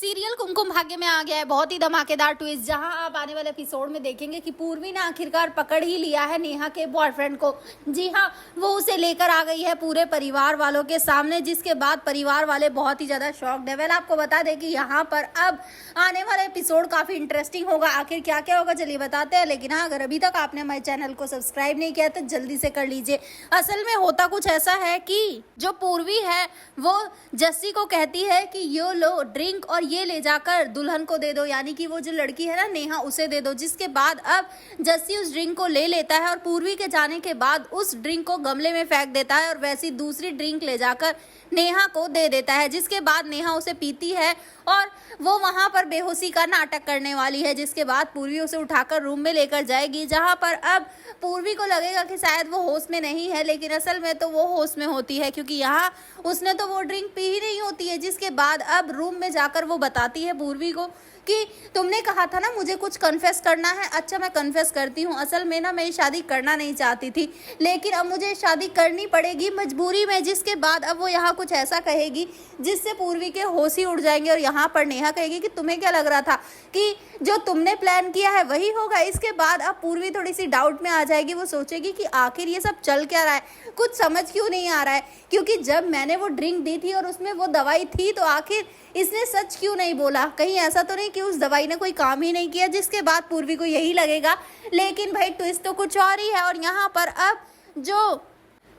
Serial Kumkum Bhagya में आ गया है बहुत ही धमाकेदार ट्विस्ट, जहां आप आने वाले एपिसोड में देखेंगे कि पूर्वी ने आखिरकार पकड़ ही लिया है नेहा के बॉयफ्रेंड को। जी हां, वो उसे लेकर आ गई है पूरे परिवार वालों के सामने, जिसके बाद परिवार वाले बहुत ही ज्यादा शॉक्ड है। आपको बता दें कि यहाँ पर अब आने वाला एपिसोड काफी इंटरेस्टिंग होगा। आखिर क्या क्या होगा चलिए बताते हैं, लेकिन हाँ, अगर अभी तक आपने हमारे चैनल को सब्सक्राइब नहीं किया तो जल्दी से कर लीजिए। असल में होता कुछ ऐसा है कि जो पूर्वी है वो जस्सी को कहती है कि यो लो ड्रिंक और ये ले जाकर दुल्हन को दे दो, यानी कि वो जो लड़की है ना नेहा, उसे दे दो। जिसके बाद अब जस्सी उस ड्रिंक को ले लेता है और पूर्वी के जाने के बाद उस ड्रिंक को गमले में फेंक देता है और वैसी दूसरी ड्रिंक ले जाकर नेहा को दे देता है। जिसके बाद नेहा उसे पीती है और वो वहां पर बेहोशी का नाटक करने वाली है। जिसके बाद पूर्वी उसे उठाकर रूम में लेकर जाएगी, जहां पर अब पूर्वी को लगेगा कि शायद वो होश में नहीं है, लेकिन असल में तो वो होश में होती है, क्योंकि यहाँ उसने तो वो ड्रिंक पी ही नहीं होती है। जिसके बाद अब रूम में जाकर वो बताती है पूर्वी को कि तुमने कहा था ना मुझे कुछ कन्फेस करना है। अच्छा, मैं कन्फेस करती हूँ, असल में ना मैं शादी करना नहीं चाहती थी, लेकिन अब मुझे शादी करनी पड़ेगी मजबूरी में। जिसके बाद अब वो यहाँ कुछ ऐसा कहेगी जिससे पूर्वी के होश ही उड़ जाएंगे और यहाँ पर नेहा कहेगी कि तुम्हें क्या लग रहा था कि जो तुमने प्लान किया है वही होगा। इसके बाद अब पूर्वी थोड़ी सी डाउट में आ जाएगी। वो सोचेगी कि आखिर ये सब चल क्या रहा है, कुछ समझ क्यों नहीं आ रहा है, क्योंकि जब मैंने वो ड्रिंक दी थी और उसमें वो दवाई थी तो आखिर इसने सच क्यों नहीं बोला, कहीं ऐसा तो नहीं कि उस दवाई ने कोई काम ही नहीं किया। जिसके बाद पूर्वी को यही लगेगा, लेकिन भाई ट्विस्ट तो कुछ और ही है। और यहाँ पर अब जो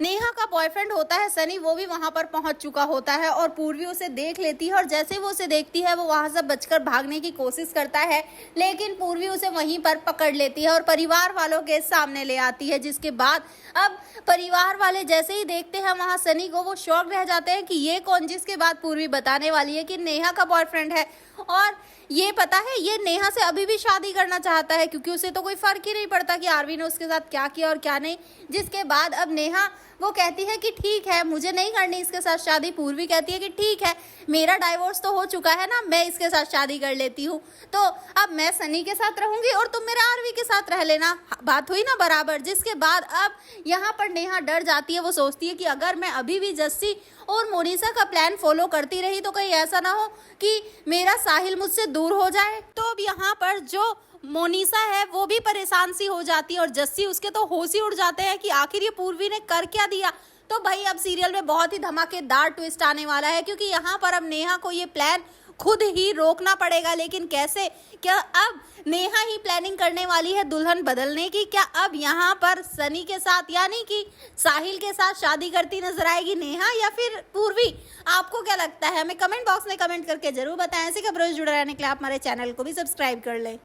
नेहा का बॉयफ्रेंड होता है सनी, वो भी वहां पर पहुंच चुका होता है और पूर्वी उसे देख लेती है और जैसे वो उसे देखती है वो वहां से बचकर भागने की कोशिश करता है, लेकिन पूर्वी उसे वहीं पर पकड़ लेती है और परिवार वालों के सामने ले आती है। जिसके बाद अब परिवार वाले जैसे ही देखते हैं वहां सनी को, वो शॉक रह जाते हैं कि ये कौन। जिसके बाद पूर्वी बताने वाली है कि नेहा का बॉयफ्रेंड है और ये पता है ये नेहा से अभी भी शादी करना चाहता है, क्योंकि उसे तो कोई फर्क ही नहीं पड़ता कि आरवी ने उसके साथ क्या किया और क्या नहीं। जिसके बाद अब नेहा वो कहती है कि ठीक है मुझे नहीं करनी इसके साथ शादी। पूर्वी कहती है कि ठीक है मेरा डाइवोर्स तो हो चुका है ना, मैं इसके साथ शादी कर लेती हूँ, तो अब मैं सनी के साथ रहूंगी और तुम मेरे आरवी के साथ रह लेना। बात हुई ना बराबर। जिसके बाद अब यहाँ पर नेहा डर जाती है। वो सोचती है कि अगर मैं अभी भी जस्सी और मोनिसा का प्लान फॉलो करती रही तो कहीं ऐसा ना हो कि मेरा साहिल मुझसे दूर हो जाए। तो अब यहाँ पर जो मोनिसा है वो भी परेशान सी हो जाती है और जस्सी उसके तो होश ही उड़ जाते हैं कि आखिर ये पूर्वी ने कर क्या दिया। तो भाई अब सीरियल में बहुत ही धमाकेदार ट्विस्ट आने वाला है, क्योंकि यहाँ पर अब नेहा को ये प्लान खुद ही रोकना पड़ेगा। लेकिन कैसे, क्या अब नेहा ही प्लानिंग करने वाली है दुल्हन बदलने की? क्या अब यहाँ पर सनी के साथ यानी कि साहिल के साथ शादी करती नजर आएगी नेहा या फिर पूर्वी? आपको क्या लगता है हमें कमेंट बॉक्स में कमेंट करके जरूर बताएं। ऐसे खबरों से जुड़े रहने के लिए आप हमारे चैनल को भी सब्सक्राइब कर लें।